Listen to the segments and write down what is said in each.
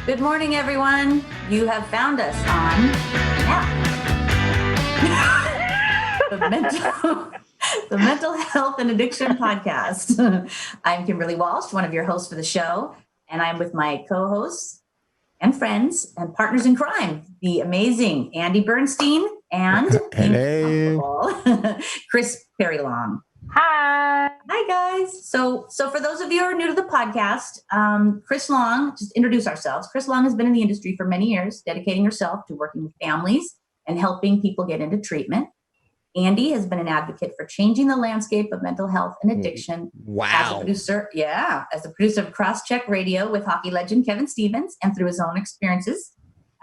Good morning, everyone. You have found us on the Mental Health and Addiction Podcast. I'm Kimberly Walsh, one of your hosts for the show, and I'm with my co-hosts and friends and partners in crime, the amazing Andy Bernstein and Chris Perry-Long. Hi. Hi, guys. So for those of you who are new to the podcast, Chris Long, just introduce ourselves. Chris Long has been in the industry for many years, dedicating herself to working with families and helping people get into treatment. Andy has been an advocate for changing the landscape of mental health and addiction. Wow. As a producer of Crosscheck Radio with hockey legend Kevin Stevens, and through his own experiences.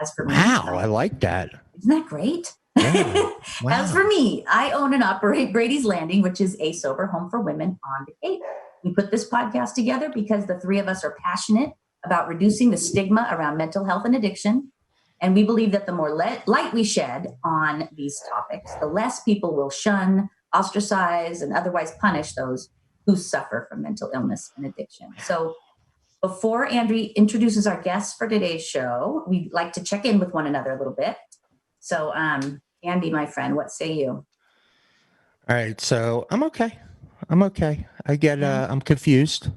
As for me, I like that. Isn't that great? Yeah. Wow. As for me, I own and operate Brady's Landing, which is a sober home for women on the Cape. We put this podcast together because the three of us are passionate about reducing the stigma around mental health and addiction. And we believe that the more light we shed on these topics, the less people will shun, ostracize, and otherwise punish those who suffer from mental illness and addiction. So before Andy introduces our guests for today's show, we'd like to check in with one another a little bit. So, Andy, my friend, what say you? All right. So I'm okay. I get, I'm confused.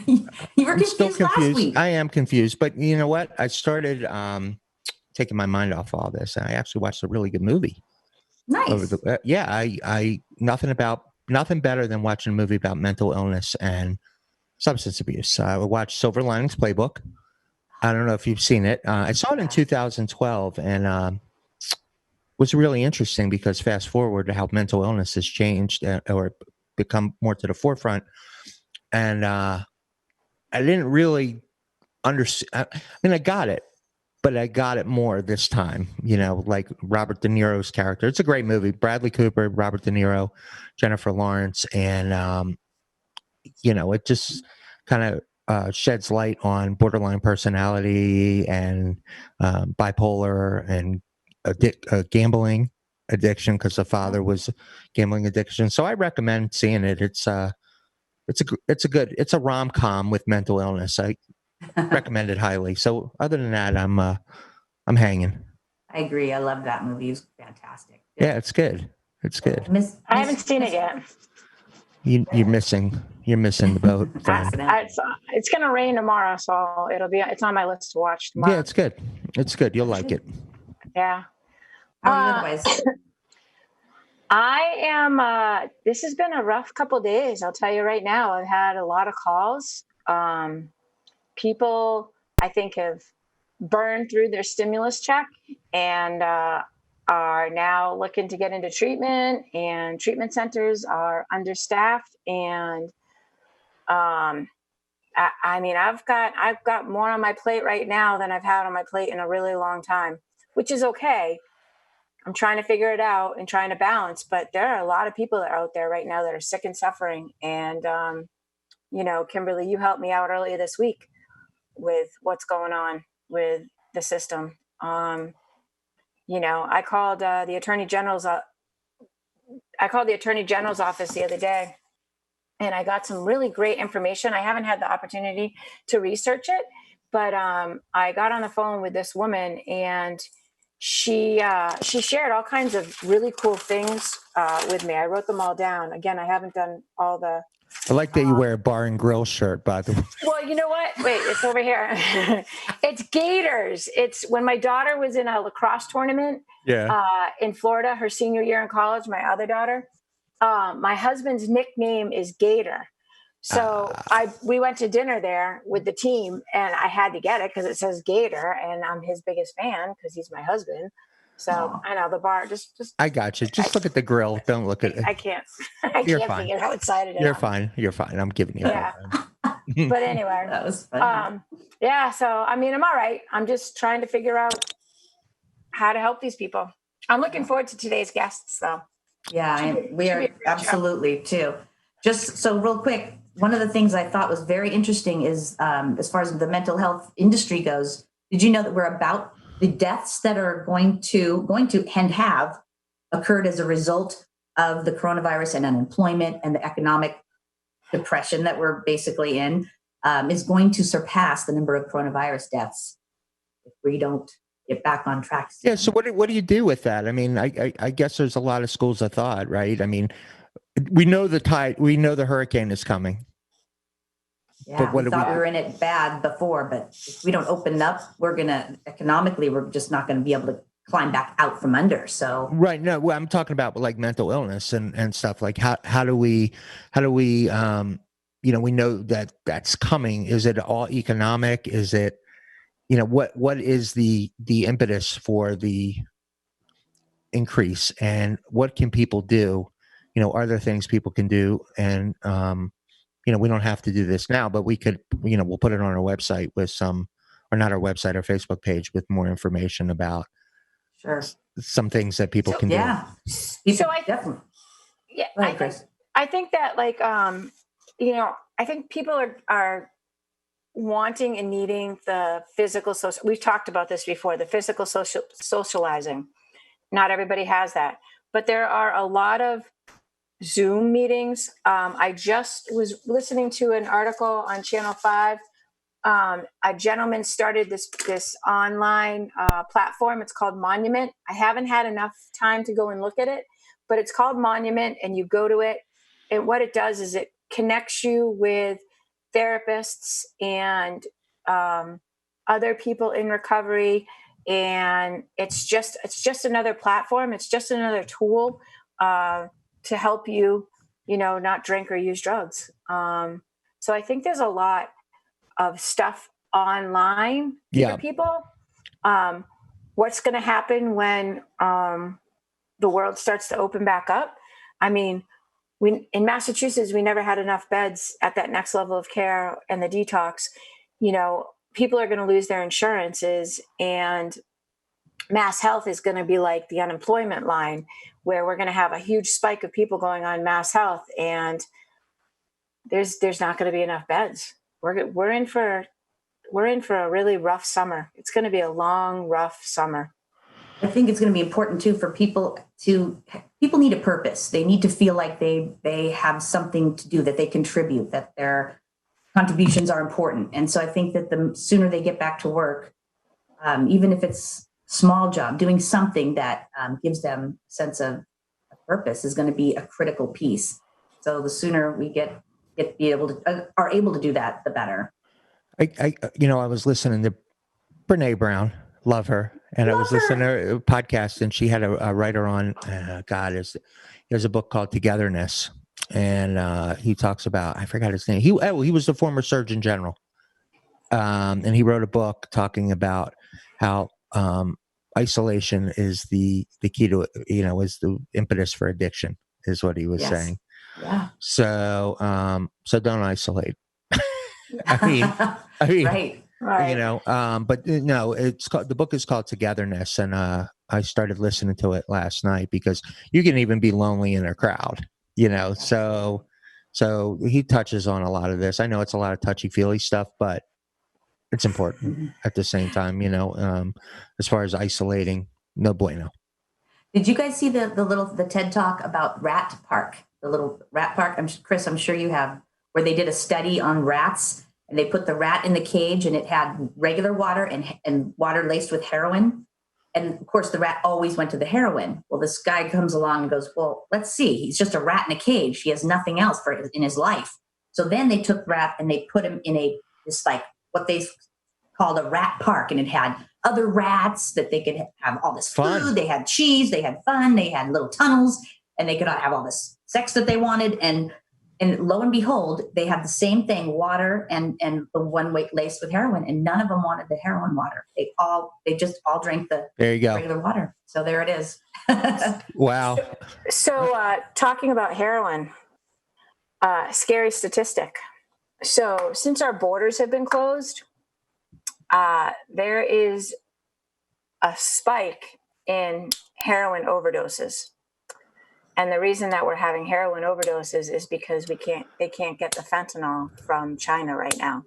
You were confused last week. I am confused, but you know what? I started taking my mind off all this. I actually watched a really good movie. Nice. I nothing better than watching a movie about mental illness and substance abuse. I watched Silver Linings Playbook. I don't know if you've seen it. I saw it in 2012 and was really interesting because fast forward to how mental illness has changed or become more to the forefront. And I didn't really understand. I mean, I got it, but I got it more this time, like Robert De Niro's character. It's a great movie. Bradley Cooper, Robert De Niro, Jennifer Lawrence. And, it just kind of sheds light on borderline personality and bipolar and gambling addiction because the father was gambling addiction. So I recommend seeing it. It's a rom-com with mental illness. I recommend it highly. So other than that, I'm hanging. I agree. I love that movie. It's fantastic. Yeah, it's good. I haven't seen it yet. You're missing the boat, friend. It's going to rain tomorrow, so it's on my list to watch tomorrow. Yeah, it's good. You'll like it. Yeah. Otherwise? I am, this has been a rough couple of days. I'll tell you right now, I've had a lot of calls. People, I think, have burned through their stimulus check and are now looking to get into treatment, and treatment centers are understaffed. And I mean, I've got more on my plate right now than I've had on my plate in a really long time, which is okay. I'm trying to figure it out and trying to balance, but there are a lot of people that are out there right now that are sick and suffering. And, Kimberly, you helped me out earlier this week with what's going on with the system. I called the Attorney General's office the other day, and I got some really great information. I haven't had the opportunity to research it, but I got on the phone with this woman, and she shared all kinds of really cool things with me. I wrote them all down. Again, I haven't done all the... I like that you wear a bar and grill shirt, by the way. Well, you know what? Wait, it's over here. It's Gators. It's when my daughter was in a lacrosse tournament in Florida, her senior year in college, my other daughter. My husband's nickname is Gator. So we went to dinner there with the team, and I had to get it because it says Gator, and I'm his biggest fan because he's my husband. So I know the bar. Just I got you. Just look at the grill. Don't look at it. I can't. I can't figure out how excited I am. You're fine. I'm giving you. Yeah. But anyway, that was fun. So I mean, I'm all right. I'm just trying to figure out how to help these people. I'm looking forward to today's guests, though. Yeah, we are absolutely too. Just so real quick, one of the things I thought was very interesting is as far as the mental health industry goes, did you know that we're about the deaths that are going to and have occurred as a result of the coronavirus and unemployment and the economic depression that we're basically in is going to surpass the number of coronavirus deaths if we don't get back on track. Yeah. So what do you do with that? I mean, I guess there's a lot of schools of thought, right? I mean, we know the hurricane is coming. Yeah, we thought we were in it bad before, but if we don't open up, we're just not going to be able to climb back out from under. So right. No, well, I'm talking about like mental illness and stuff. Like how do we we know that that's coming. Is it all economic? Is it, what is the impetus for the increase, and what can people do? Are there things people can do? And we don't have to do this now, but we could, we'll put it on our website with some, or not our website, our Facebook page with more information about some things that people can do. Yeah. So definitely. Yeah. I think that like, I think people are wanting and needing the physical social. We've talked about this before, the physical socializing. Not everybody has that, but there are a lot of Zoom meetings. I just was listening to an article on Channel 5. A gentleman started this online platform. It's called Monument. I haven't had enough time to go and look at it, but it's called Monument, and you go to it. And what it does is it connects you with therapists and other people in recovery. And it's just another platform. It's just another tool to help you, not drink or use drugs. So I think there's a lot of stuff online for people. What's going to happen when the world starts to open back up? I mean, in Massachusetts, we never had enough beds at that next level of care and the detox. People are going to lose their insurances, and Mass Health is going to be like the unemployment line, where we're going to have a huge spike of people going on Mass Health, and there's not going to be enough beds. We're in for a really rough summer. It's going to be a long, rough summer. I think it's going to be important too for people need a purpose. They need to feel like they have something to do, that they contribute, that their contributions are important. And so I think that the sooner they get back to work, even if it's a small job, doing something that gives them a sense of purpose is going to be a critical piece. So the sooner we are able to do that, the better. I was listening to Brene Brown, love her, and I was listening to her podcast, and she had a writer on. There's a book called Togetherness, and he talks about, I forgot his name. He was the former Surgeon General, and he wrote a book talking about how isolation is the key to, is the impetus for addiction, is what he was saying. Yeah. So don't isolate. I mean, right. But no, the book is called Togetherness, and I started listening to it last night because you can even be lonely in a crowd, So he touches on a lot of this. I know it's a lot of touchy feely stuff, but it's important at the same time, as far as isolating, no bueno. Did you guys see the TED Talk about Rat Park, the little rat park? Chris, I'm sure you have, where they did a study on rats, and they put the rat in the cage, and it had regular water and water laced with heroin. And of course, the rat always went to the heroin. Well, this guy comes along and goes, well, let's see. He's just a rat in a cage. He has nothing else in his life. So then they took rat and they put him in what they called a rat park. And it had other rats that they could have all this food. They had cheese, they had fun, they had little tunnels, and they could have all this sex that they wanted. And lo and behold, they had the same thing, water and the one weight laced with heroin, and none of them wanted the heroin water. They just all drank the regular water. So there it is. Wow. So talking about heroin, scary statistic. So since our borders have been closed, there is a spike in heroin overdoses. And the reason that we're having heroin overdoses is because they can't get the fentanyl from China right now.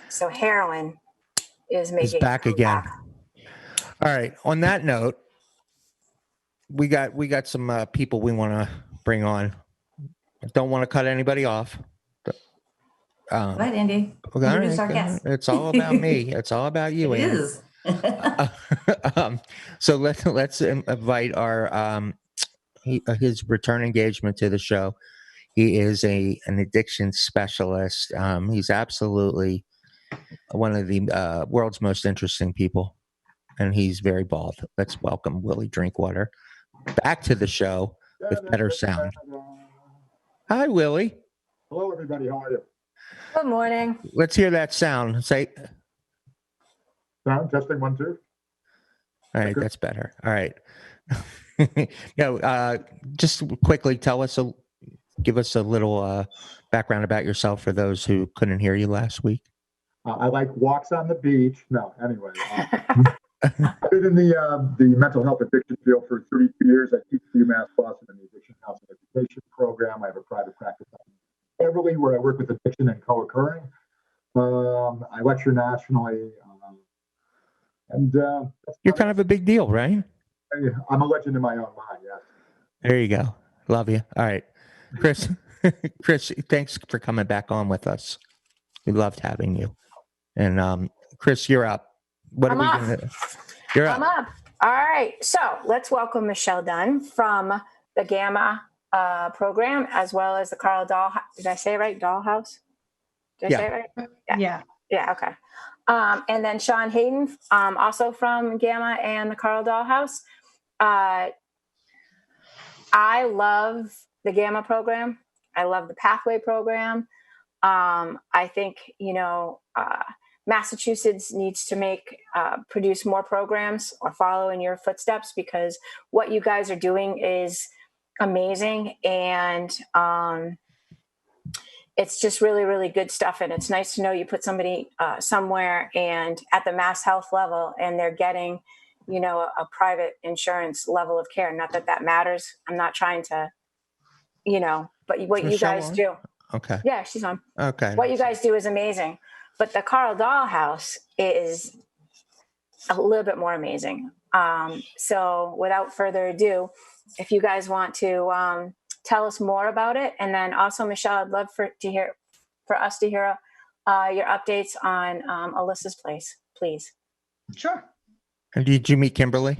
So heroin is back again. All right. On that note, we got some people we want to bring on. Don't want to cut anybody off. Go ahead, Andy. It's all about me. It's all about you, It Andy. is. So let's invite our his return engagement to the show. He is an addiction specialist. He's absolutely one of the world's most interesting people, and he's very bald. Let's welcome Willie Drinkwater back to the show with better sound. Hi, Willie. Hello, everybody. How are you? Good morning. Let's hear that sound. Say, Sound testing 1, 2. all right, Okay. that's better. All right. Just quickly give us a little background about yourself for those who couldn't hear you last week. I like walks on the beach. No, anyway. I've been in the mental health addiction field for 32 years. I teach at UMass Boston in the Addiction Counseling Education Program. I have a private practice in Beverly where I work with addiction and co-occurring. I lecture nationally. You're kind of a big deal, right? I'm a legend in my own mind, yes. There you go. Love you. All right. Chris, thanks for coming back on with us. We loved having you. And Chris, you're up. What I'm are we up. going to? You're up. I'm up. All right. So let's welcome Michelle Dunn from the Gamma program, as well as the Carl Doll. Did I say it right? Dollhouse? Did I say it right? Yeah. Yeah. Okay. And then Sean Hayden, also from Gamma and the Carl Dollhouse. I love the Gamma program. I love the Pathway program. I think, Massachusetts needs to produce more programs or follow in your footsteps, because what you guys are doing is amazing. And it's just really, really good stuff. And it's nice to know you put somebody somewhere and at the mass health level, and they're getting, a private insurance level of care. Not that matters. I'm not trying to, but what you guys do. Okay. Yeah, she's on. Okay. What you guys do is amazing. But the Carl Dollhouse is a little bit more amazing. So without further ado, if you guys want to tell us more about it. And then also, Michelle, I'd love for us to hear your updates on Alyssa's place, please. Sure. And did you meet Kimberly?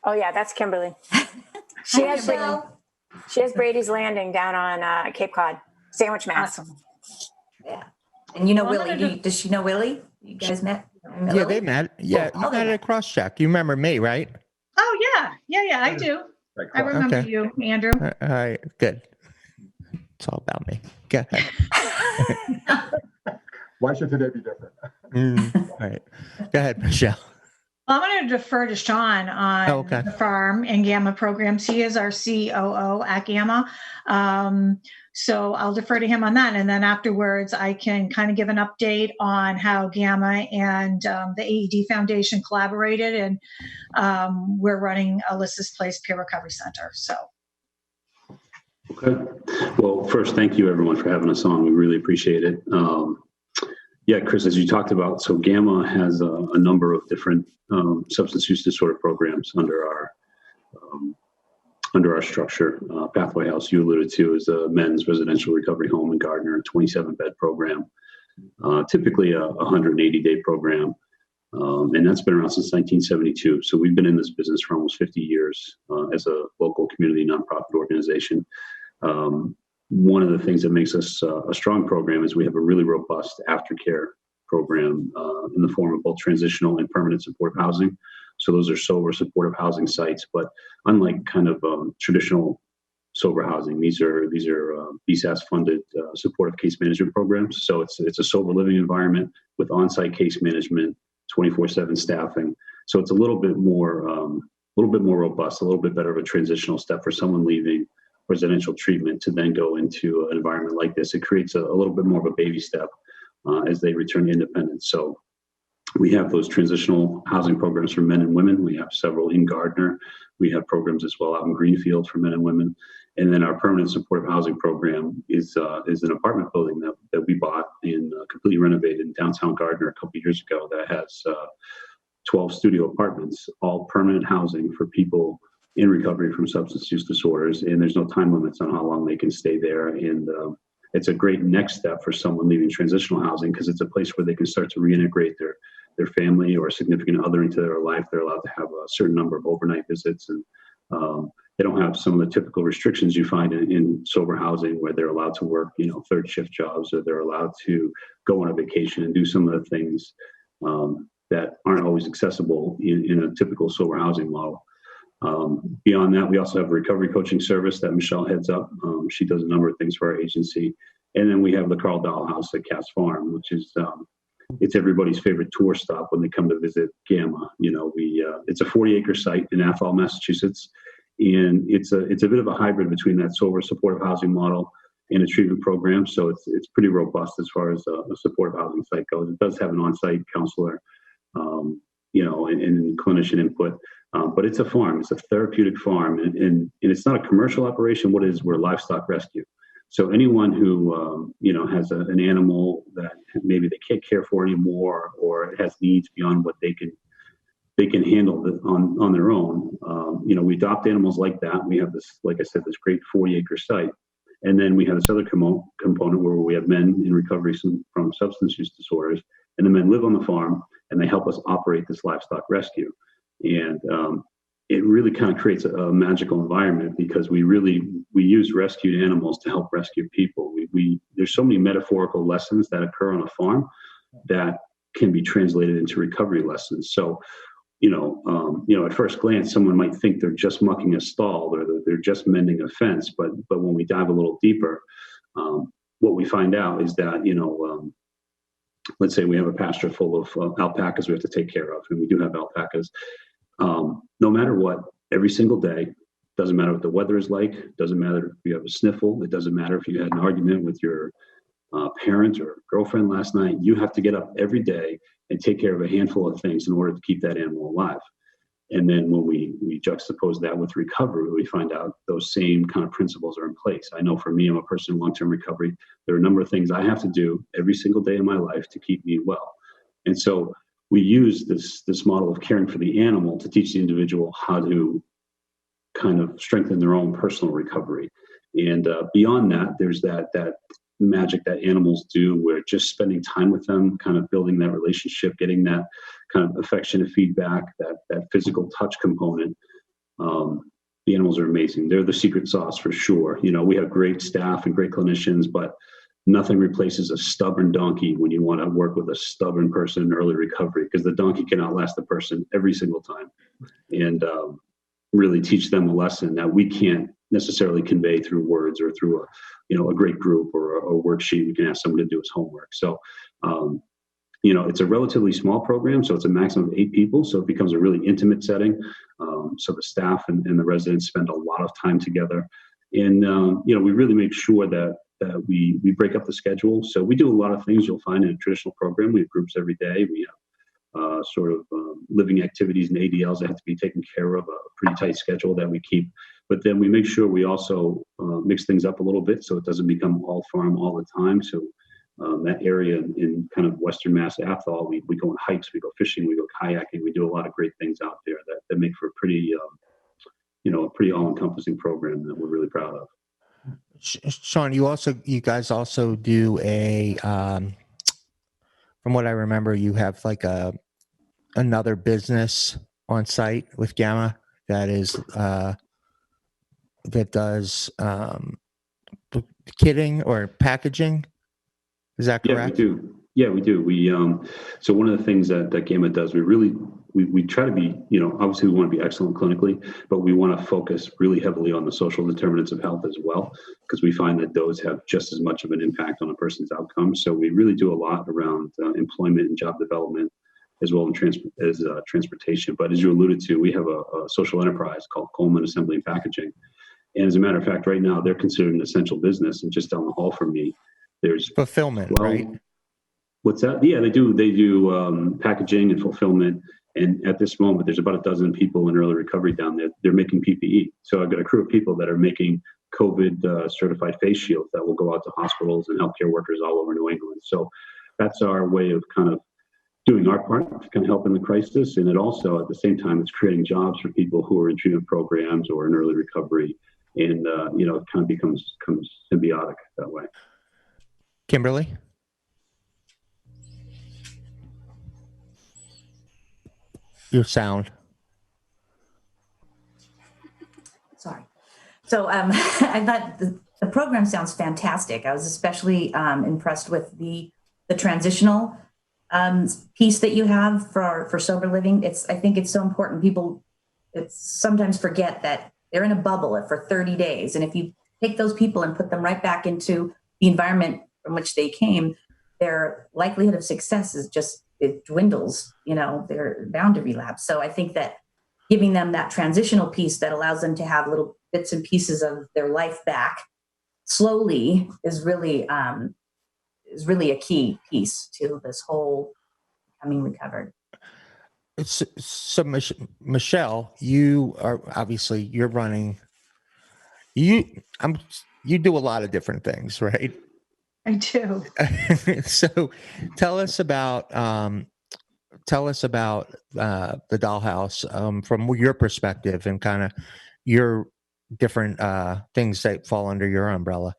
Oh yeah, that's Kimberly. She has Brady's Landing down on Cape Cod, Sandwich, Mass. Awesome. Yeah. And Willie, does she know Willie? You guys met? Yeah, they met. Yeah, Cool. you met at Crosscheck. You remember me, right? Oh, yeah, I do. Like, I remember Okay. you, Andrew. All right, good. It's all about me. Go ahead. why should today be different? All right. Go ahead, Michelle. I'm going to defer to Sean on the farm and Gamma programs. He is our COO at Gamma. So I'll defer to him on that. And then afterwards, I can kind of give an update on how Gamma and the AED Foundation collaborated. And we're running Alyssa's Place Peer Recovery Center. So. Okay. Well, first, thank you, everyone, for having us on. We really appreciate it. Yeah, Chris, as you talked about, so Gamma has a number of different substance use disorder programs under our structure. Pathway House, you alluded to, is a men's residential recovery home in Gardner, a 27-bed program, typically a 180-day program. And that's been around since 1972. So we've been in this business for almost 50 years as a local community nonprofit organization. One of the things that makes us a strong program is we have a really robust aftercare program in the form of both transitional and permanent supportive housing. So those are sober supportive housing sites, but unlike kind of traditional sober housing, these are BSAS funded supportive case management programs. So it's a sober living environment with on-site case management, 24/7 staffing. So it's a little bit more robust, a little bit better of a transitional step for someone leaving residential treatment to then go into an environment like this. It creates a little bit more of a baby step as they return to independence. So we have those transitional housing programs for men and women. We have several in Gardner. We have programs as well out in Greenfield for men and women. And then our permanent supportive housing program is an apartment building that we bought and completely renovated in downtown Gardner a couple of years ago that has 12 studio apartments, all permanent housing for people in recovery from substance use disorders. And there's no time limits on how long they can stay there. And it's a great next step for someone leaving transitional housing because it's a place where they can start to reintegrate their family or a significant other into their life. They're allowed to have a certain number of overnight visits, and they don't have some of the typical restrictions you find in sober housing, where they're allowed to work, third shift jobs, or they're allowed to go on a vacation and do some of the things that aren't always accessible in a typical sober housing model. Beyond that, we also have a recovery coaching service that Michelle heads up. She does a number of things for our agency. And then we have the Carl Dahl House at Cass Farm, which is it's everybody's favorite tour stop when they come to visit Gamma. It's a 40-acre site in Athol, Massachusetts, and it's a bit of a hybrid between that sober supportive housing model and a treatment program. So it's pretty robust as far as a supportive housing site goes. It does have an on-site counselor, and clinician input. But it's a farm. It's a therapeutic farm, and it's not a commercial operation. What it is, we're livestock rescue. So anyone who has an animal that maybe they can't care for anymore, or it has needs beyond what they can handle on their own. We adopt animals like that. We have this, like I said, this great 40-acre site, and then we have this other component where we have men in recovery from substance use disorders, and the men live on the farm and they help us operate this livestock rescue. And it really kind of creates a magical environment, because we use rescued animals to help rescue people. There's so many metaphorical lessons that occur on a farm that can be translated into recovery lessons. So, at first glance, someone might think they're just mucking a stall, or they're just mending a fence. But when we dive a little deeper, what we find out is that, let's say we have a pasture full of alpacas we have to take care of, and we do have alpacas. No matter what, every single day, doesn't matter what the weather is like, doesn't matter if you have a sniffle, it doesn't matter if you had an argument with your parent or girlfriend last night, you have to get up every day and take care of a handful of things in order to keep that animal alive. And then when we juxtapose that with recovery, we find out those same kind of principles are in place. I know for me, I'm a person in long-term recovery. There are a number of things I have to do every single day of my life to keep me well. And so we use this model of caring for the animal to teach the individual how to kind of strengthen their own personal recovery. And beyond that, there's that magic that animals do, where just spending time with them, kind of building that relationship, getting that kind of affectionate feedback, that physical touch component. The animals are amazing. They're the secret sauce for sure. We have great staff and great clinicians, but nothing replaces a stubborn donkey when you want to work with a stubborn person in early recovery, because the donkey can outlast the person every single time, and really teach them a lesson that we can't necessarily convey through words or through a great group or a worksheet we can ask someone to do his homework. So, it's a relatively small program, so it's a maximum of 8 people. So it becomes a really intimate setting. So the staff and the residents spend a lot of time together, and we really make sure that we break up the schedule. So we do a lot of things you'll find in a traditional program. We have groups every day. We have living activities and ADLs that have to be taken care of, a pretty tight schedule that we keep. But then we make sure we also mix things up a little bit, so it doesn't become all farm all the time. So that area in kind of Western Mass Athol, we go on hikes, we go fishing, we go kayaking. We do a lot of great things out there that make for a pretty all-encompassing program that we're really proud of. Sean, you guys also do a, from what I remember, you have like another business on site with Gamma that does kitting or packaging. Is that correct? Yeah, we do. We so one of the things that Gamma does, we try to be, obviously we want to be excellent clinically, but we want to focus really heavily on the social determinants of health as well, because we find that those have just as much of an impact on a person's outcome. So we really do a lot around employment and job development, as well as transportation. But as you alluded to, we have a social enterprise called Coleman Assembly and Packaging. And as a matter of fact, right now they're considered an essential business. And just down the hall from me, there's fulfillment, right? What's that? Yeah, they do packaging and fulfillment. And at this moment, there's about a dozen people in early recovery down there. They're making PPE. So I've got a crew of people that are making COVID certified face shields that will go out to hospitals and healthcare workers all over New England. So that's our way of kind of doing our part to kind of help in the crisis. And it also, at the same time, it's creating jobs for people who are in treatment programs or in early recovery. And, it kind of becomes symbiotic that way. Kimberly? Your sound. Sorry. So I thought the program sounds fantastic. I was especially impressed with the transitional piece that you have for sober living. I think it's so important. People sometimes forget that they're in a bubble for 30 days. And if you take those people and put them right back into the environment from which they came, their likelihood of success it dwindles. They're bound to relapse. So I think that giving them that transitional piece that allows them to have little bits and pieces of their life back slowly is really a key piece to this whole becoming recovered. So Michelle, you are obviously you're running. You do a lot of different things, right? I do. So tell us about the dollhouse from your perspective and kind of your different things that fall under your umbrella.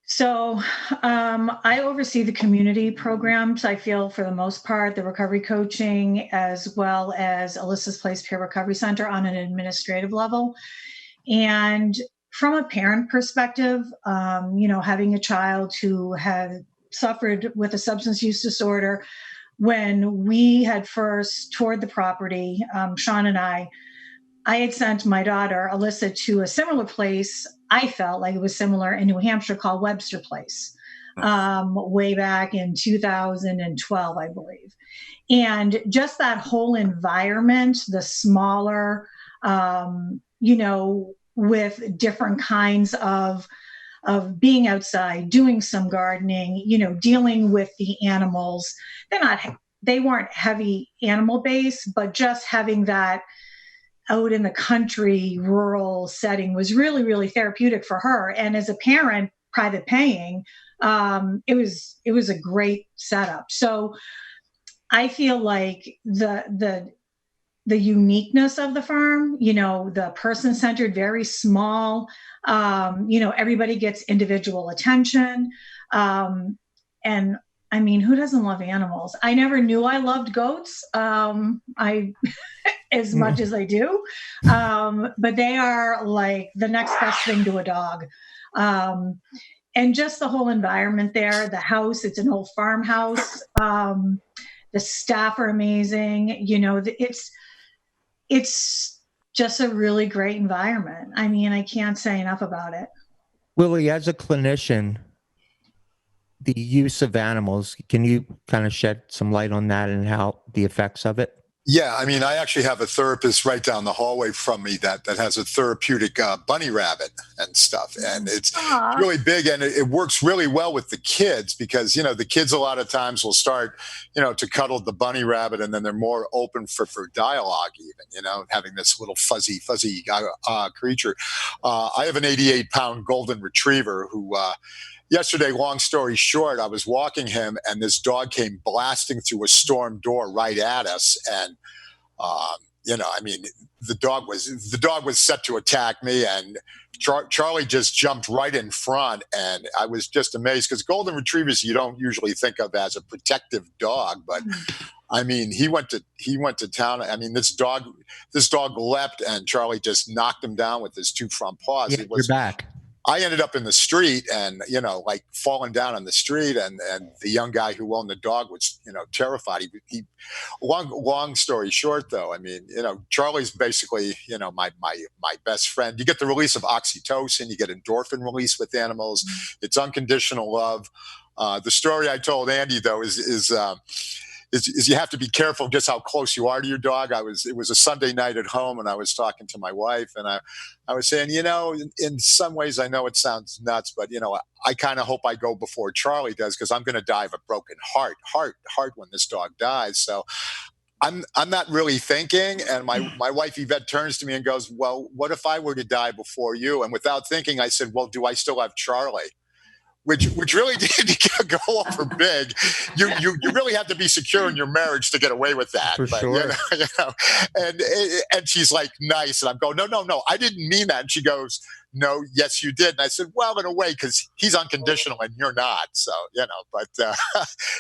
So I oversee the community programs. I feel for the most part, the recovery coaching, as well as Alyssa's Place Peer Recovery Center on an administrative level. And from a parent perspective, having a child who had suffered with a substance use disorder, when we had first toured the property, Sean and I had sent my daughter, Alyssa, to a similar place. I felt like it was similar in New Hampshire called Webster Place, way back in 2012, I believe. And just that whole environment, the smaller, with different kinds of being outside, doing some gardening, dealing with the animals. They weren't heavy animal based, but just having that out in the country, rural setting was really, really therapeutic for her. And as a parent, private paying, it was a great setup. So I feel like the uniqueness of the farm, the person-centered, very small, everybody gets individual attention. And I mean, who doesn't love animals? I never knew I loved goats. As much as I do. But they are like the next best thing to a dog. And just the whole environment there, the house, it's an old farmhouse. The staff are amazing. It's just a really great environment. I mean, I can't say enough about it. Willie, as a clinician, the use of animals, can you kind of shed some light on that and how the effects of it? Yeah, I mean, I actually have a therapist right down the hallway from me that has a therapeutic bunny rabbit and stuff. And it's really big, and it works really well with the kids because, the kids a lot of times will start, to cuddle the bunny rabbit, and then they're more open for dialogue even, having this little fuzzy creature. I have an 88-pound golden retriever who yesterday, long story short, I was walking him and this dog came blasting through a storm door right at us. And, the dog was set to attack me, and Charlie just jumped right in front. And I was just amazed because golden retrievers, you don't usually think of as a protective dog, but I mean, he went to town. I mean, this dog leapt and Charlie just knocked him down with his two front paws. Yeah, you're back. I ended up in the street and, falling down on the street, and the young guy who owned the dog was, terrified. He long story short, though, I mean, Charlie's basically, my best friend. You get the release of oxytocin, you get endorphin release with animals. It's unconditional love. The story I told Andy, though, is you have to be careful just how close you are to your dog. It was a Sunday night at home, and I was talking to my wife, and I was saying, in some ways, I know it sounds nuts, but I kind of hope I go before Charlie does, because I'm going to die of a broken heart when this dog dies. So I'm not really thinking, and my wife Yvette turns to me and goes, "Well, what if I were to die before you?" And without thinking, I said, "Well, do I still have Charlie?" which really did go over big. You really have to be secure in your marriage to get away with that. For but, sure. And she's like, nice. And I'm going, no, I didn't mean that. And she goes, no, yes, you did. And I said, well, in a way, because he's unconditional and you're not. So, but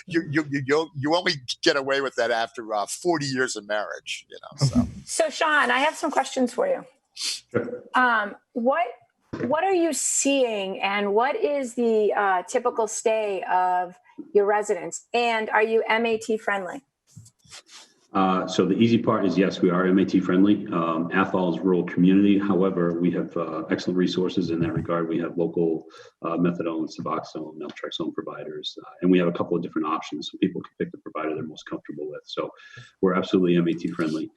you only get away with that after 40 years of marriage, So Sean, I have some questions for you. What are you seeing, and what is the typical stay of your residents? And are you MAT friendly? So the easy part is, yes, we are MAT friendly. Athol is rural community. However, we have excellent resources in that regard. We have local methadone, Suboxone, naltrexone providers, and we have a couple of different options so people can pick the provider they're most comfortable with. So we're absolutely MAT friendly.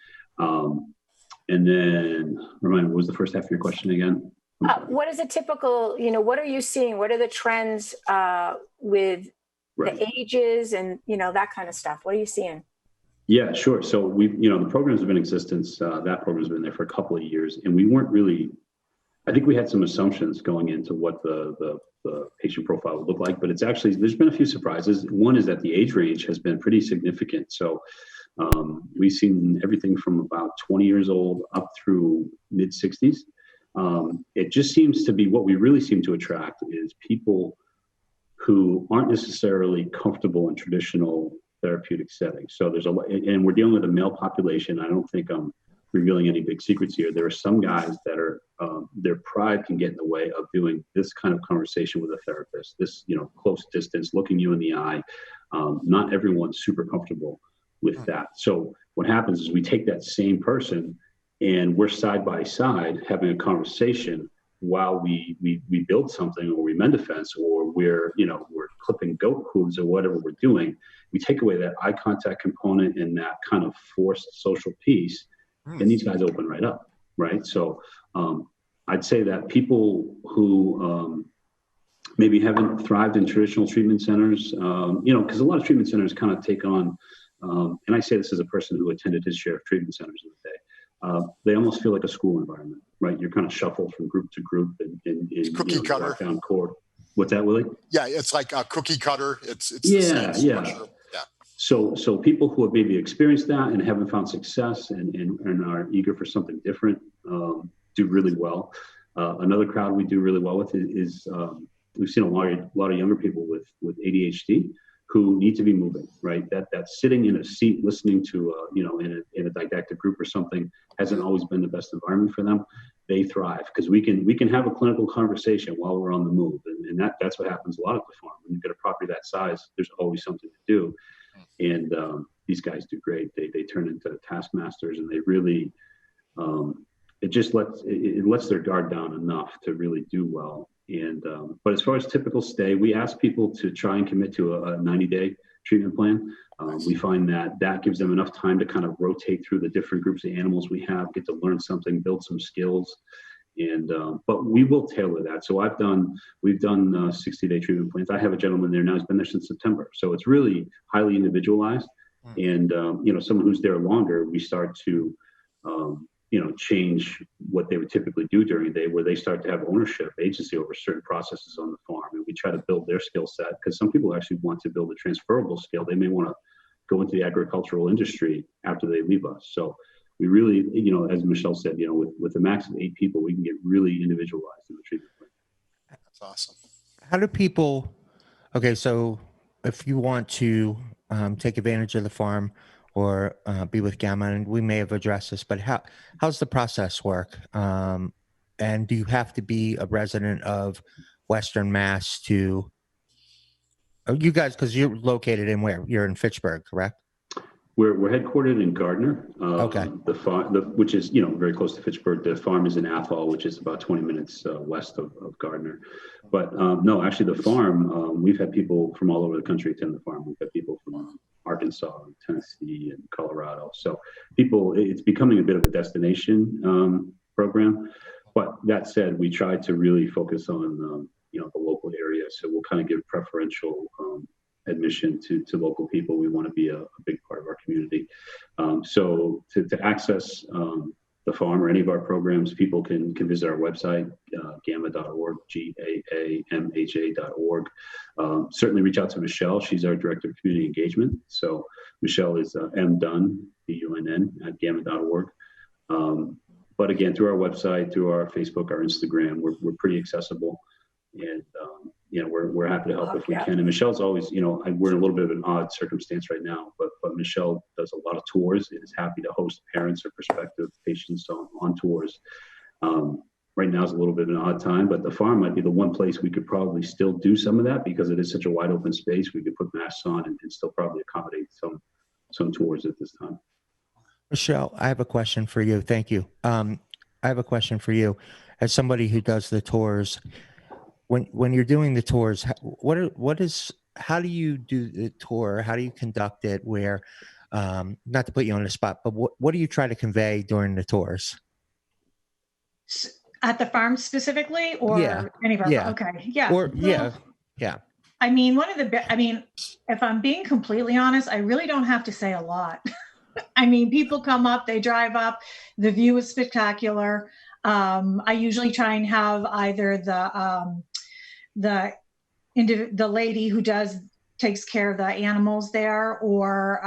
And then, remind me, what was the first half of your question again? What is a typical, what are you seeing? What are the trends with the ages and, that kind of stuff? What are you seeing? Yeah, sure. So the programs have been in existence. That program's been there for a couple of years, and we weren't really, I think we had some assumptions going into what the patient profile would look like, but it's actually, there's been a few surprises. One is that the age range has been pretty significant. So we've seen everything from about 20 years old up through mid 60s. It just seems to be what we really seem to attract is people who aren't necessarily comfortable in traditional therapeutic settings. So there's and we're dealing with a male population. I don't think I'm revealing any big secrets here. There are some guys that are, their pride can get in the way of doing this kind of conversation with a therapist, this, close distance, looking you in the eye. Not everyone's super comfortable with that. So what happens is we take that same person and we're side by side having a conversation while we build something, or we mend a fence, or we're clipping goat hooves or whatever we're doing. We take away that eye contact component and that kind of forced social piece, and these guys open right up, right? So I'd say that people who maybe haven't thrived in traditional treatment centers, because a lot of treatment centers kind of take on, and I say this as a person who attended his share of treatment centers in the day, they almost feel like a school environment, right? You're kind of shuffled from group to group and cookie cutter down cord. What's that, Willie? Yeah, it's like a cookie cutter. It's yeah, the same structure. Yeah. So people who have maybe experienced that and haven't found success and are eager for something different do really well. Another crowd we do really well with is we've seen a lot of younger people with ADHD who need to be moving, right? That sitting in a seat listening to in a didactic group or something hasn't always been the best environment for them. They thrive because we can have a clinical conversation while we're on the move, and that's what happens a lot at the farm. When you've got a property that size, there's always something to do, and these guys do great. They turn into taskmasters, and they really it lets their guard down enough to really do well. And but as far as typical stay, we ask people to try and commit to a 90-day treatment plan. We find that gives them enough time to kind of rotate through the different groups of animals we have, get to learn something, build some skills, and but we will tailor that. So we've done 60-day treatment plans. I have a gentleman there now who's been there since September, so it's really highly individualized. And someone who's there longer, we start to change what they would typically do during the day, where they start to have ownership, agency over certain processes on the farm. And we try to build their skill set, because some people actually want to build a transferable skill. They may want to go into the agricultural industry after they leave us. So we really, as Michelle said, with a max of 8 people, we can get really individualized in the treatment plan. That's awesome. How do people, so if you want to take advantage of the farm or be with Gamma, and we may have addressed this, but how's the process work? And do you have to be a resident of Western Mass to, you guys, because you're located in where? You're in Fitchburg, correct? We're headquartered in Gardner. Okay. The farm, which is very close to Fitchburg. The farm is in Athol, which is about 20 minutes west of Gardner. But no, actually, the farm, we've had people from all over the country attend the farm. We've had people from Arkansas, and Tennessee, and Colorado. So it's becoming a bit of a destination program. But that said, we try to really focus on the local area. So we'll kind of give preferential admission to local people. We want to be a big part of our community. So to access the farm or any of our programs, people can visit our website, gamma.org, GAAMHA.org. Certainly reach out to Michelle. She's our Director of Community Engagement. So Michelle is mdunn, D-U-N-N, at gamma.org. But again, through our website, through our Facebook, our Instagram, we're pretty accessible. And, we're happy to help if we can. And Michelle's always, we're in a little bit of an odd circumstance right now, but Michelle does a lot of tours and is happy to host parents or prospective patients on tours. Right now is a little bit of an odd time, but the farm might be the one place we could probably still do some of that because it is such a wide open space. We could put masks on and still probably accommodate some tours at this time. Michelle, I have a question for you. Thank you. I have a question for you. As somebody who does the tours, when you're doing the tours, how do you do the tour? How do you conduct it? Where, not to put you on the spot, but what do you try to convey during the tours? At the farm specifically, or anywhere? Yeah. Okay. Yeah. Or yeah. I mean, if I'm being completely honest, I really don't have to say a lot. I mean, people come up, they drive up, the view is spectacular. I usually try and have either the lady who takes care of the animals there, or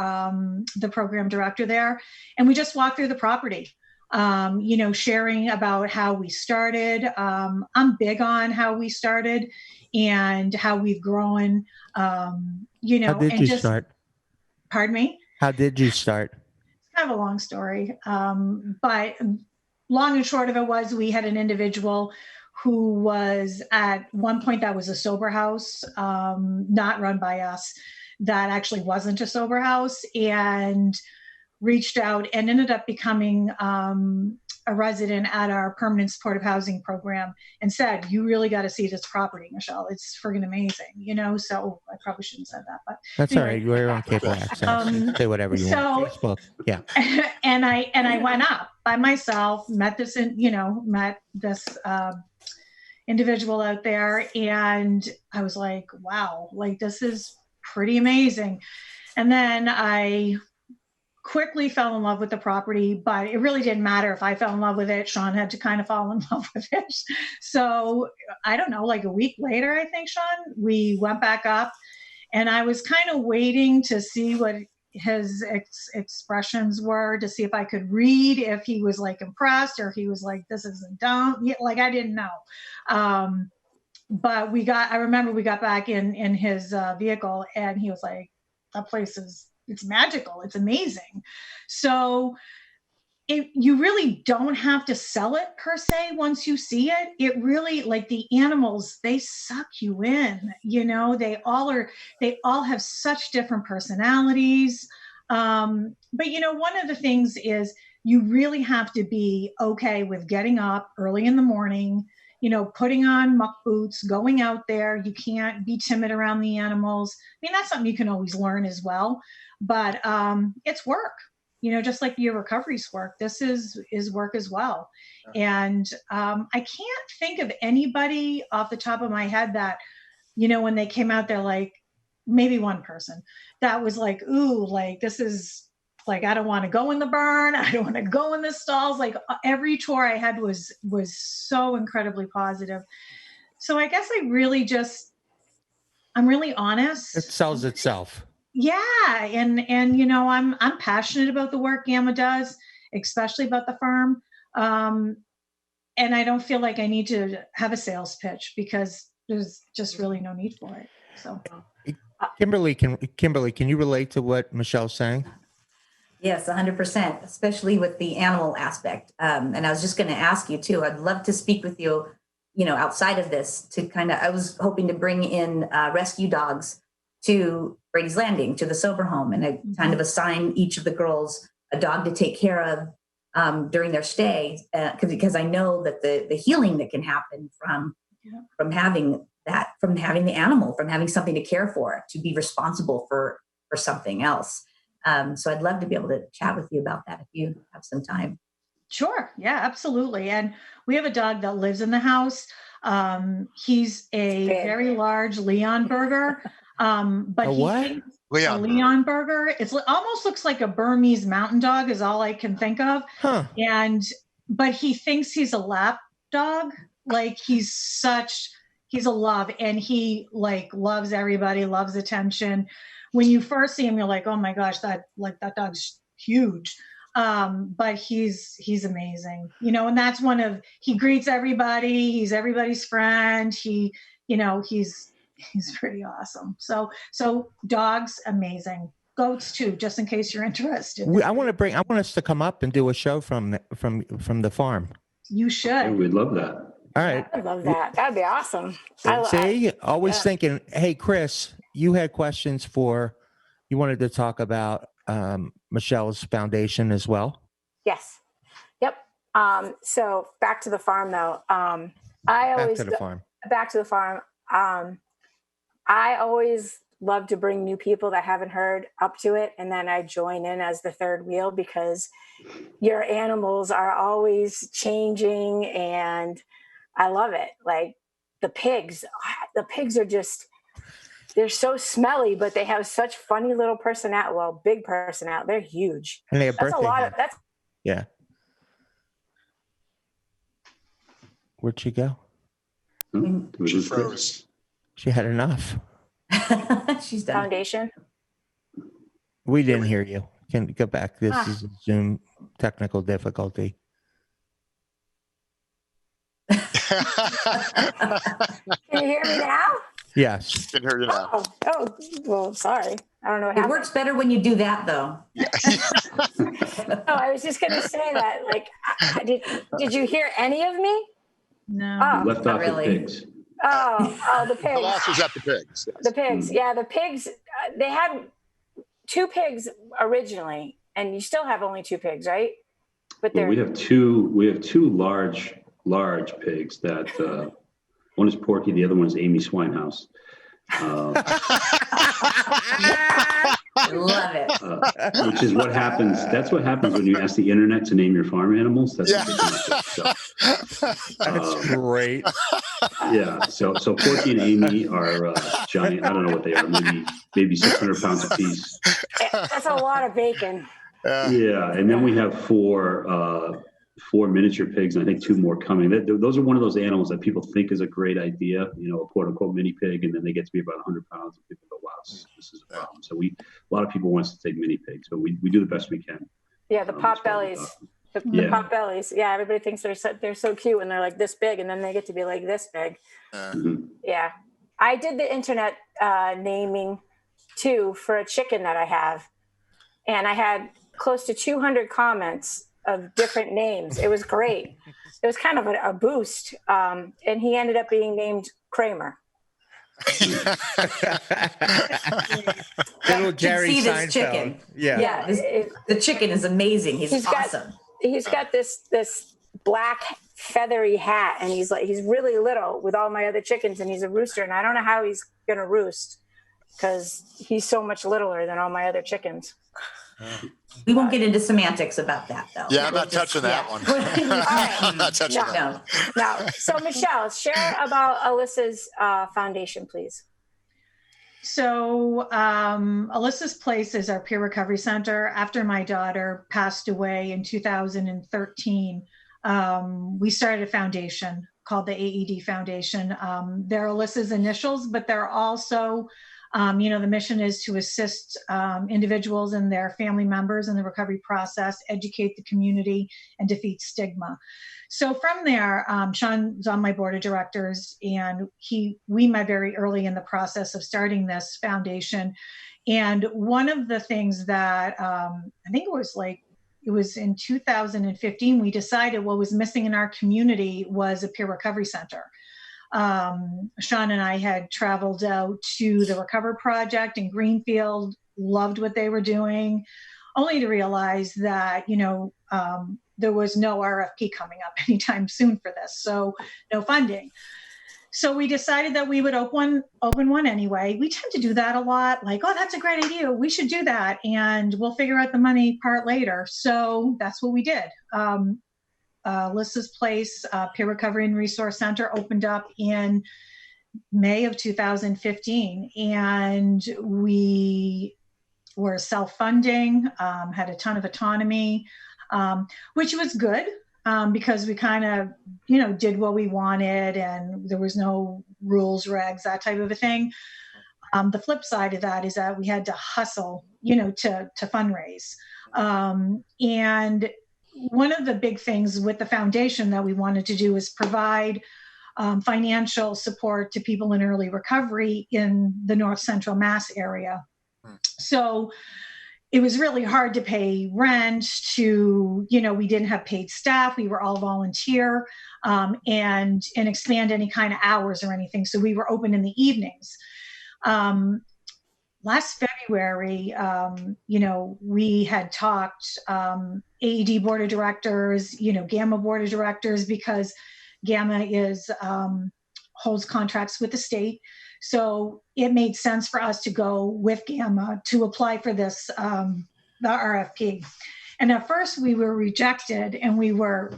the program director there, and we just walk through the property. Sharing about how we started. I'm big on how we started and how we've grown. How did you start? Pardon me? How did you start? It's kind of a long story. But long and short of it was, we had an individual who was at one point, that was a sober house, not run by us, that actually wasn't a sober house, and reached out and ended up becoming a resident at our permanent supportive housing program, and said, "You really got to see this property, Michelle. It's friggin' amazing." So I probably shouldn't have said that, but that's anyway. All right. You're on cable access. Say whatever you want. Facebook. Yeah. And I went up by myself, met this individual out there, and I was like, wow, like this is pretty amazing. And then I quickly fell in love with the property, but it really didn't matter if I fell in love with it. Sean had to kind of fall in love with it. So I don't know, like a week later, I think, Sean, we went back up, and I was kind of waiting to see what his expressions were, to see if I could read if he was like impressed, or if he was like, this isn't dumb. Like, I didn't know. But I remember we got back in his vehicle, and he was like, that place it's magical. It's amazing. So you really don't have to sell it per se. Once you see it, it really, like, the animals, they suck you in, they all have such different personalities. But one of the things is, you really have to be okay with getting up early in the morning, putting on muck boots, going out there. You can't be timid around the animals. I mean, that's something you can always learn as well, but it's work, just like your recovery's work. This is work as well. And I can't think of anybody off the top of my head that, when they came out there, like maybe one person that was like, ooh, like, this is like, I don't want to go in the barn. I don't want to go in the stalls. Like, every tour I had was so incredibly positive. So I guess I'm really honest. It sells itself. Yeah. And I'm passionate about the work Gamma does, especially about the farm. And I don't feel like I need to have a sales pitch, because there's just really no need for it. So Kimberly, can you relate to what Michelle's saying? Yes, 100%, especially with the animal aspect. And I was just going to ask you too, I'd love to speak with you, outside of this, to I was hoping to bring in rescue dogs to Brady's Landing, to the sober home, and I kind of assign each of the girls a dog to take care of during their stay, because I know that the healing that can happen from having the animal, from having something to care for, to be responsible for something else. So I'd love to be able to chat with you about that if you have some time. Sure. Yeah, absolutely. And we have a dog that lives in the house. He's a very large Leonberger. But a what? A Leonberger. It almost looks like a Burmese mountain dog is all I can think of. Huh. But he thinks he's a lap dog. Like he's a love, and he like loves everybody, loves attention. When you first see him, you're like, oh my gosh, that dog's huge. But he's amazing, and that's he greets everybody. He's everybody's friend. He's pretty awesome. So dogs, amazing. Goats too, just in case you're interested. I want us to come up and do a show from the farm. You should. Yeah, we'd love that. All right. I love that. That'd be awesome. Thinking, hey, Chris, you had questions you wanted to talk about Michelle's foundation as well. Yes. Yep. So back to the farm though. Back to the farm. I always love to bring new people that haven't heard up to it. And then I join in as the third wheel because your animals are always changing and I love it. Like the pigs are just, they're so smelly, but they have such funny little personality. Well, big personality. They're huge. And they have birthday. Yeah. Where'd she go? She froze. She had enough. She's done. Foundation. We didn't hear you. Can you go back? This is a Zoom technical difficulty. Can you hear me now? Yes. Can hear you now. Oh, well, sorry. I don't know what happened. It works better when you do that, though. Oh, I was just going to say that. Like, did you hear any of me? No. You left off the pigs. Oh, the pigs. The last was at the pigs. Yes. The pigs. Yeah, the pigs. They had 2 pigs originally, and you still have only 2 pigs, right? But we have two large pigs that one is Porky, the other one is Amy Swinehouse. I love it. Which is what happens. That's what happens when you ask the internet to name your farm animals. That's That's great. Yeah. So Porky and Amy are giant. I don't know what they are. Maybe 600 pounds apiece. That's a lot of bacon. Yeah, and then we have 4 miniature pigs, and I think 2 more coming. Those are one of those animals that people think is a great idea, a quote unquote mini pig, and then they get to be about 100 pounds, and people go, "Wow, this is a problem." So a lot of people want us to take mini pigs, but we do the best we can. Yeah, the pot bellies. The pot bellies. Yeah, everybody thinks they're so cute, and they're like this big, and then they get to be like this big. Yeah, I did the internet naming too for a chicken that I have, and I had close to 200 comments of different names. It was great. It was kind of a boost. And he ended up being named Kramer. Little Jerry see this Seinfeld. Chicken. Yeah. The chicken is amazing. He's awesome. He's got this black feathery hat, and he's really little with all my other chickens, and he's a rooster, and I don't know how he's gonna roost because he's so much littler than all my other chickens. We won't get into semantics about that, though. Yeah, I'm not touching that one. I'm not touching that. No. So, Michelle, share about Alyssa's foundation, please. So, Alyssa's Place is our peer recovery center. After my daughter passed away in 2013, we started a foundation called the AED Foundation. They're Alyssa's initials, but they're also the mission is to assist individuals and their family members in the recovery process, educate the community, and defeat stigma. So from there, Sean's on my board of directors, and we met very early in the process of starting this foundation. And one of the things that I think it was in 2015, we decided what was missing in our community was a peer recovery center. Sean and I had traveled out to the Recover Project in Greenfield, loved what they were doing, only to realize that, there was no RFP coming up anytime soon for this, so no funding. So we decided that we would open one anyway. We tend to do that a lot, like, oh, that's a great idea, we should do that, and we'll figure out the money part later. So that's what we did. Alyssa's Place Peer Recovery and Resource Center opened up in May of 2015, and we were self-funding, had a ton of autonomy, which was good. because we kind of, did what we wanted and there was no rules, regs, that type of a thing. The flip side of that is that we had to hustle, to fundraise. And one of the big things with the foundation that we wanted to do is provide financial support to people in early recovery in the North Central Mass area. So it was really hard to pay rent we didn't have paid staff. We were all volunteer and expand any kind of hours or anything. So we were open in the evenings. Last February, we had talked AED board of directors, Gamma board of directors, because Gamma holds contracts with the state. So it made sense for us to go with Gamma to apply for this, the RFP. And at first we were rejected and we were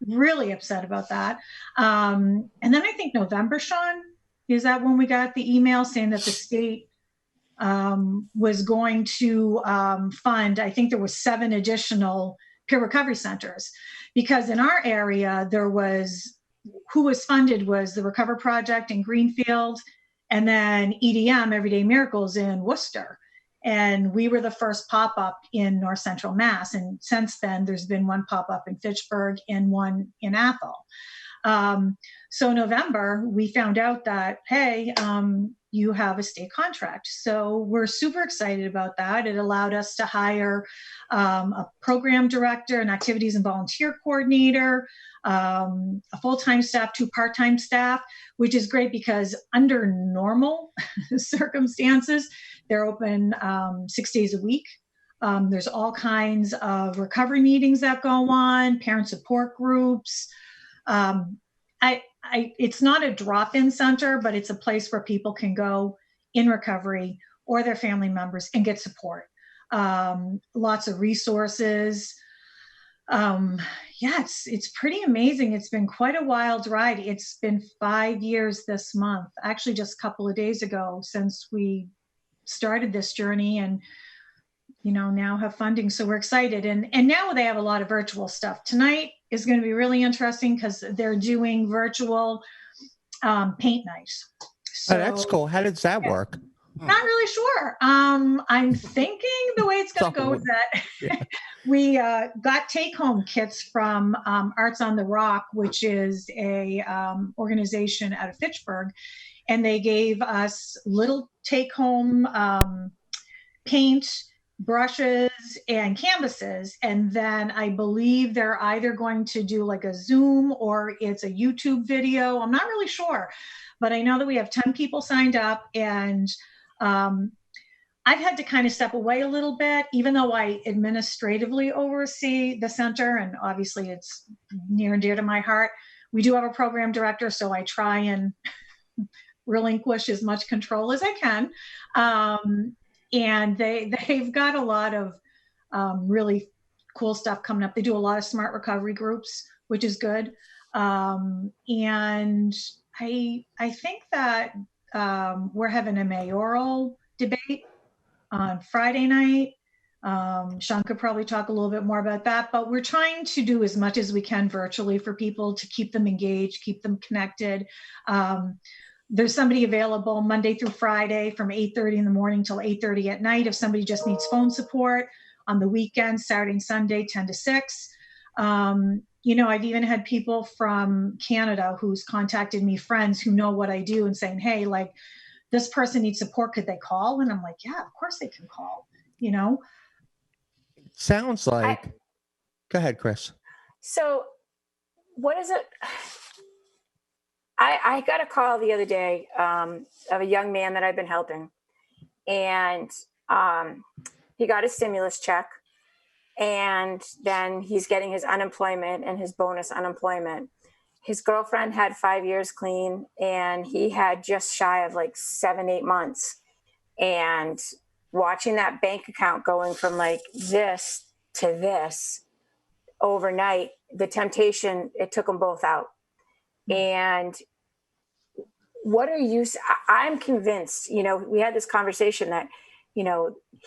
really upset about that. And then I think November, Sean, is that when we got the email saying that the state was going to fund, I think there was 7 additional peer recovery centers, because in our area, who was funded was the Recover Project in Greenfield, and then EDM, Everyday Miracles, in Worcester. And we were the first pop-up in North Central Mass. And since then, there's been one pop-up in Fitchburg and one in Athol. So November, we found out that, hey, you have a state contract. So we're super excited about that. It allowed us to hire a program director, an activities and volunteer coordinator, a full-time staff, 2 part-time staff, which is great because under normal circumstances, they're open 6 days a week. There's all kinds of recovery meetings that go on, parent support groups. It's not a drop-in center, but it's a place where people can go in recovery or their family members and get support. Lots of resources. It's pretty amazing. It's been quite a wild ride. It's been 5 years this month, actually just a couple of days ago, since we started this journey, and now have funding. So we're excited. And now they have a lot of virtual stuff. Tonight is going to be really interesting because they're doing virtual paint night. So, oh, that's cool. How does that work? Not really sure. I'm thinking the way it's going to go is that we got take-home kits from Arts on the Rock, which is a organization out of Fitchburg, and they gave us little take-home paint, brushes, and canvases. And then I believe they're either going to do like a Zoom or it's a YouTube video. I'm not really sure, but I know that we have 10 people signed up, and I've had to kind of step away a little bit, even though I administratively oversee the center, and obviously it's near and dear to my heart. We do have a program director, so I try and relinquish as much control as I can. And they've got a lot of really cool stuff coming up. They do a lot of smart recovery groups, which is good. And I think that we're having a mayoral debate on Friday night. Sean could probably talk a little bit more about that, but we're trying to do as much as we can virtually for people to keep them engaged, keep them connected. There's somebody available Monday through Friday from 8:30 in the morning till 8:30 at night. If somebody just needs phone support on the weekend, Saturday and Sunday, 10 to 6. I've even had people from Canada who's contacted me, friends who know what I do, and saying, hey, like, this person needs support. Could they call? And I'm like, yeah, of course they can call, Sounds like, go ahead, Chris. So what is it? I got a call the other day of a young man that I've been helping, and he got a stimulus check, and then he's getting his unemployment and his bonus unemployment. His girlfriend had 5 years clean, and he had just shy of like 7-8 months. And watching that bank account going from like this to this overnight, the temptation, it took them both out. And I'm convinced, we had this conversation that,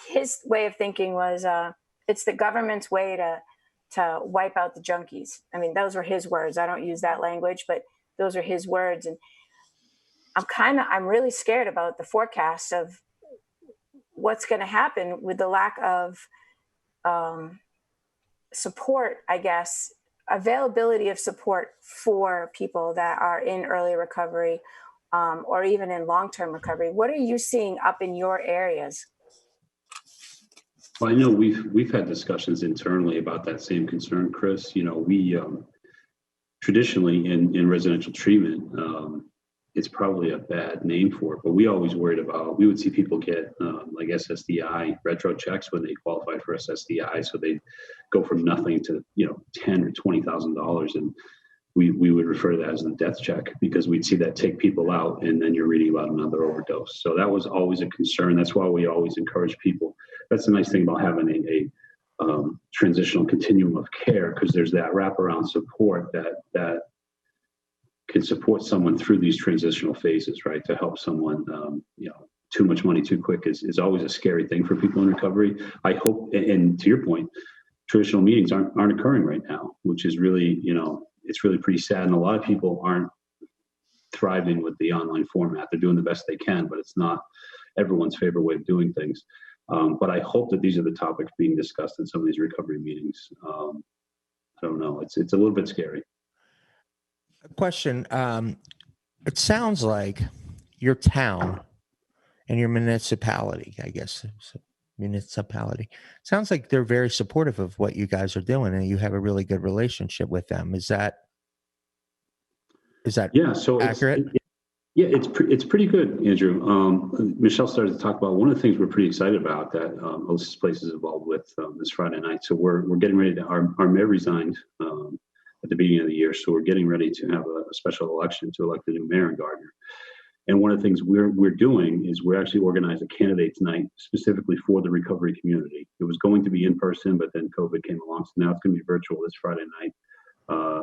his way of thinking was, it's the government's way to wipe out the junkies. I mean, those were his words. I don't use that language, but those are his words. And I'm really scared about the forecast of what's going to happen with the lack of support, I guess, availability of support for people that are in early recovery or even in long-term recovery. What are you seeing up in your areas? Well, I know we've had discussions internally about that same concern, Chris. You know, we traditionally in residential treatment, it's probably a bad name for it, but we always worried about, we would see people get like SSDI retro checks when they qualified for SSDI. So they go from nothing to, you know, $10,000 or $20,000. And we would refer to that as the death check, because we'd see that take people out and then you're reading about another overdose. So that was always a concern. That's why we always encourage people. That's the nice thing about having a transitional continuum of care, because there's that wraparound support that can support someone through these transitional phases, right? To help someone, you know, too much money too quick is always a scary thing for people in recovery. I hope, and to your point, traditional meetings aren't occurring right now, which is really, you know, it's really pretty sad. And a lot of people aren't thriving with the online format. They're doing the best they can, but it's not everyone's favorite way of doing things. But I hope that these are the topics being discussed in some of these recovery meetings. I don't know. It's a little bit scary. Question. It sounds like your town and your municipality, I guess, municipality, sounds like they're very supportive of what you guys are doing and you have a really good relationship with them. Is that yeah, so accurate? It's pretty good, Andrew. Michelle started to talk about one of the things we're pretty excited about that Oasis Place is involved with this Friday night. So we're getting ready to, our mayor resigned at the beginning of the year. So we're getting ready to have a special election to elect a new mayor in Gardner. And one of the things we're doing is we're actually organizing a candidates night specifically for the recovery community. It was going to be in person, but then COVID came along. So now it's going to be virtual this Friday night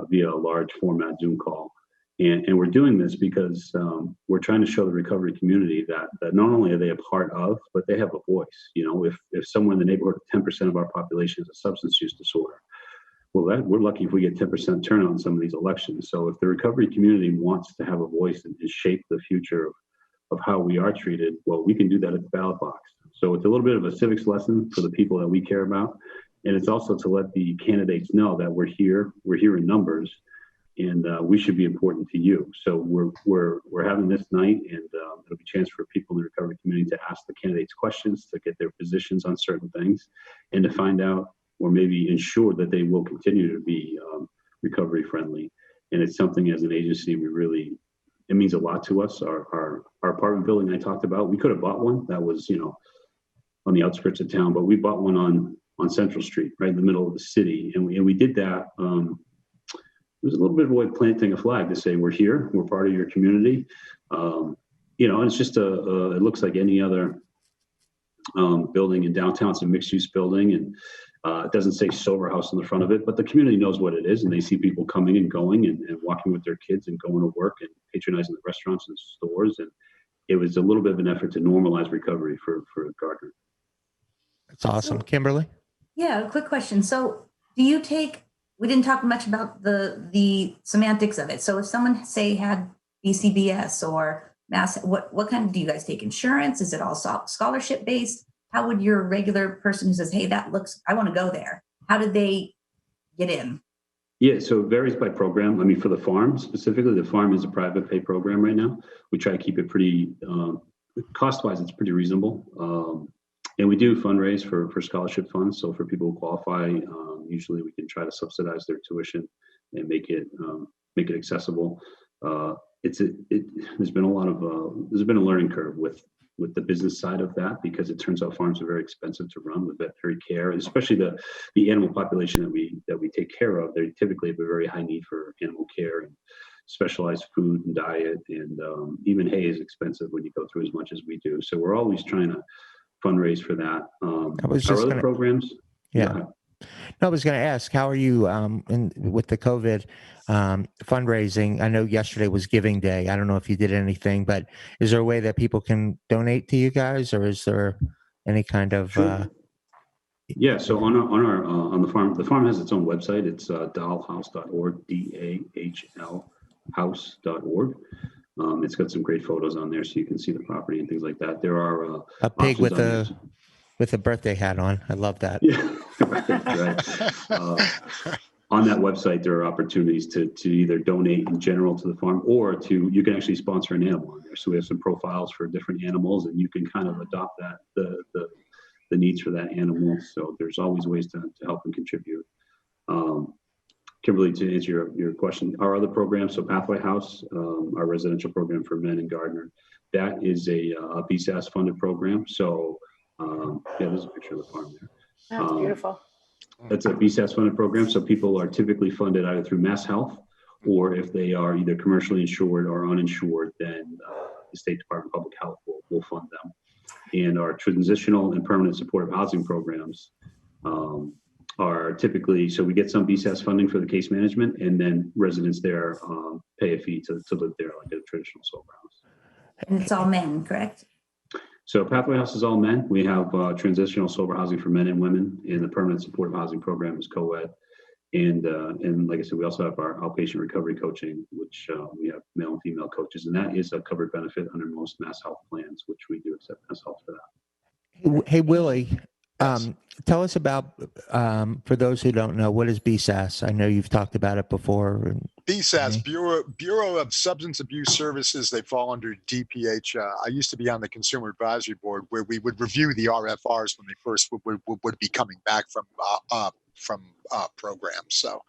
via a large format Zoom call. And we're doing this because we're trying to show the recovery community that not only are they a part of, but they have a voice. You know, if somewhere in the neighborhood of 10% of our population has a substance use disorder, well, we're lucky if we get 10% turnout in some of these elections. So if the recovery community wants to have a voice and shape the future of how we are treated, well, we can do that at the ballot box. So it's a little bit of a civics lesson for the people that we care about. And it's also to let the candidates know that we're here in numbers, and we should be important to you. So we're having this night, and it'll be a chance for people in the recovery community to ask the candidates questions, to get their positions on certain things, and to find out or maybe ensure that they will continue to be recovery friendly. And it's something as an agency, it means a lot to us. Our apartment building I talked about, we could have bought one that was, you know, on the outskirts of town, but we bought one on Central Street, right in the middle of the city. And we did that. It was a little bit of a way of planting a flag to say, we're here, we're part of your community. You know, and it's just it looks like any other building in downtown. It's a mixed use building, and it doesn't say sober house on the front of it, but the community knows what it is, and they see people coming and going and walking with their kids and going to work and patronizing the restaurants and stores. And it was a little bit of an effort to normalize recovery for Gardner. That's awesome. Kimberly? Yeah, a quick question. So we didn't talk much about the semantics of it. So if someone, say, had BCBS or mass, what kind of, do you guys take insurance? Is it all scholarship based? How would your regular person who says, hey, I want to go there, how did they get in? Yeah, so it varies by program. I mean, for the farm specifically, the farm is a private pay program right now. We try to keep it pretty, cost-wise, it's pretty reasonable. And we do fundraise for scholarship funds. So for people who qualify, usually we can try to subsidize their tuition and make it accessible. There's been a learning curve with the business side of that, because it turns out farms are very expensive to run with veterinary care, and especially the animal population that we take care of. They typically have a very high need for animal care and specialized food and diet, and even hay is expensive when you go through as much as we do. So we're always trying to fundraise for that. Our other programs. Yeah. No, I was going to ask, how are you with the COVID fundraising? I know yesterday was Giving Day. I don't know if you did anything, but is there a way that people can donate to you guys, or is there any kind of? Sure. Yeah, so on the farm has its own website. It's dahlhouse.org, DAHL house.org. It's got some great photos on there, so you can see the property and things like that. There are a pig with a birthday hat on. I love that. Yeah, right. On that website, there are opportunities to either donate in general to the farm, or you can actually sponsor an animal on there. So we have some profiles for different animals, and you can kind of adopt the needs for that animal. So there's always ways to help and contribute. Kimberly, to answer your question, our other programs, so Pathway House, our residential program for men in Gardner, that is a BSAS funded program. So there's a picture of the farm there. That's beautiful. That's a BSAS funded program. So people are typically funded either through Mass Health, or if they are either commercially insured or uninsured, then the State Department of Public Health will fund them. And our transitional and permanent supportive housing programs are typically, so we get some BSAS funding for the case management, and then residents there pay a fee to live there like a traditional sober house. And it's all men, correct? So Pathway House is all men. We have transitional sober housing for men and women, and the permanent supportive housing program is co-ed. And like I said, we also have our outpatient recovery coaching, which we have male and female coaches, and that is a covered benefit under most Mass Health plans, which we do accept Mass Health for that. Hey, Willie, Yes. tell us about, for those who don't know, what is BSAS? I know you've talked about it before. BSAS, Bureau of Substance Abuse Services. They fall under DPH. I used to be on the Consumer Advisory Board, where we would review the RFRs when they first would be coming back from programs. So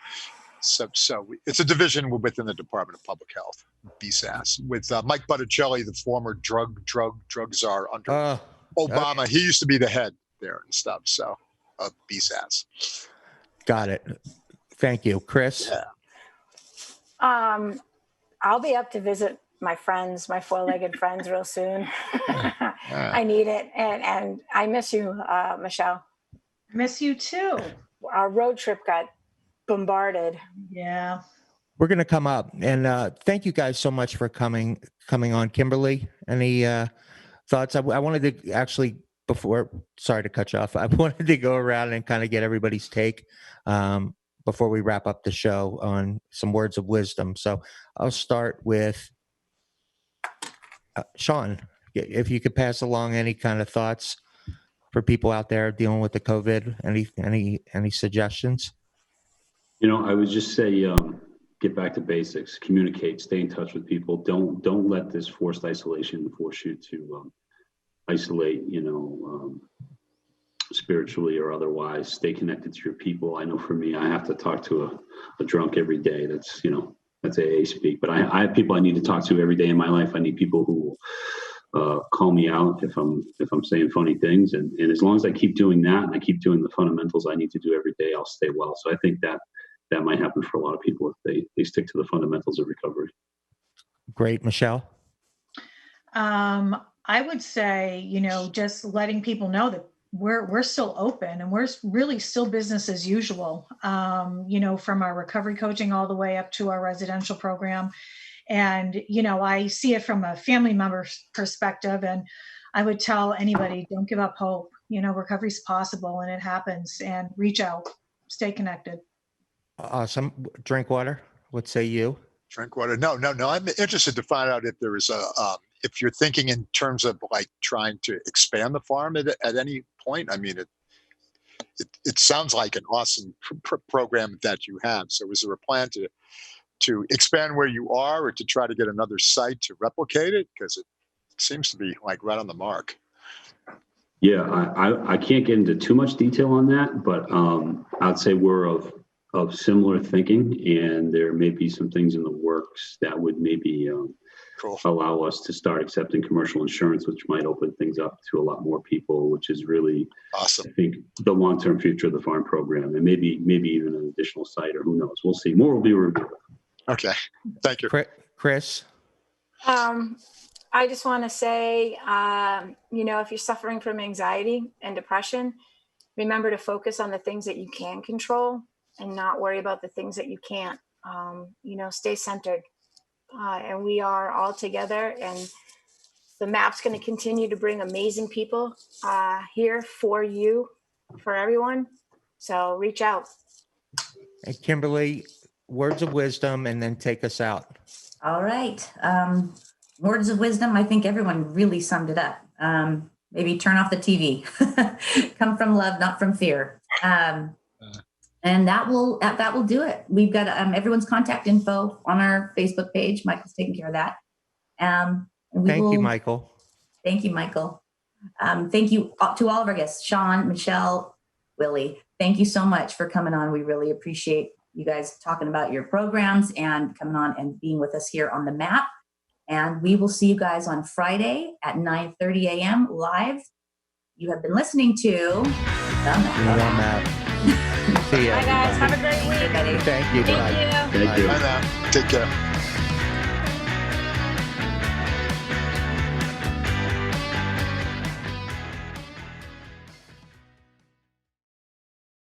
it's a division within the Department of Public Health, BSAS, with Mike Botticelli, the former drug czar under Obama. He used to be the head there and stuff. So BSAS. Got it. Thank you, Chris. Yeah. I'll be up to visit my friends, my four-legged friends, real soon. I need it, and I miss you, Michelle. Miss you too. Our road trip got bombarded. Yeah. We're going to come up, and thank you guys so much for coming on. Kimberly, any thoughts? I wanted to actually, sorry to cut you off. I wanted to go around and kind of get everybody's take before we wrap up the show on some words of wisdom. So I'll start with Sean. If you could pass along any kind of thoughts for people out there dealing with the COVID, any suggestions? I would just say, get back to basics, communicate, stay in touch with people. Don't let this forced isolation force you to isolate, spiritually or otherwise. Stay connected to your people. I know for me, I have to talk to a drunk every day. That's AA speak, but I have people I need to talk to every day in my life. I need people who will call me out if I'm saying funny things. And as long as I keep doing that, and I keep doing the fundamentals I need to do every day, I'll stay well. So I think that might happen for a lot of people if they stick to the fundamentals of recovery. Great. Michelle? I would say, just letting people know that we're still open and we're really still business as usual, from our recovery coaching all the way up to our residential program. And, I see it from a family member's perspective, and I would tell anybody, don't give up hope. Recovery's possible and it happens, and reach out, stay connected. Awesome. Drink water. What say you? Drink water. No. I'm interested to find out if there is if you're thinking in terms of like trying to expand the farm at any point. I mean, it sounds like an awesome program that you have. So is there a plan to expand where you are, or to try to get another site to replicate it? Because it seems to be like right on the mark. Yeah, I can't get into too much detail on that, but I'd say we're of similar thinking, and there may be some things in the works that would maybe allow us to start accepting commercial insurance, which might open things up to a lot more people, which is really awesome. I think the long-term future of the farm program, and maybe even an additional site, or who knows? We'll see. More will be revealed. Okay, thank you, Chris. I just want to say, if you're suffering from anxiety and depression, remember to focus on the things that you can control and not worry about the things that you can't. Stay centered. And we are all together, and the map's going to continue to bring amazing people here for you. for everyone. So reach out. And Kimberly, words of wisdom, and then take us out. All right. Words of wisdom. I think everyone really summed it up. Maybe turn off the TV. Come from love, not from fear. And that will do it. We've got everyone's contact info on our Facebook page. Michael's taking care of that. Thank you, Michael. Thank you, Michael. Thank you to all of our guests, Sean, Michelle, Willie. Thank you so much for coming on. We really appreciate you guys talking about your programs and coming on and being with us here on the map. And we will see you guys on Friday at 9:30 a.m. live. You have been listening to The Map. See ya. Bye, guys. Have a great week. Thank you. Thank you. Thank you. Bye now. Take care.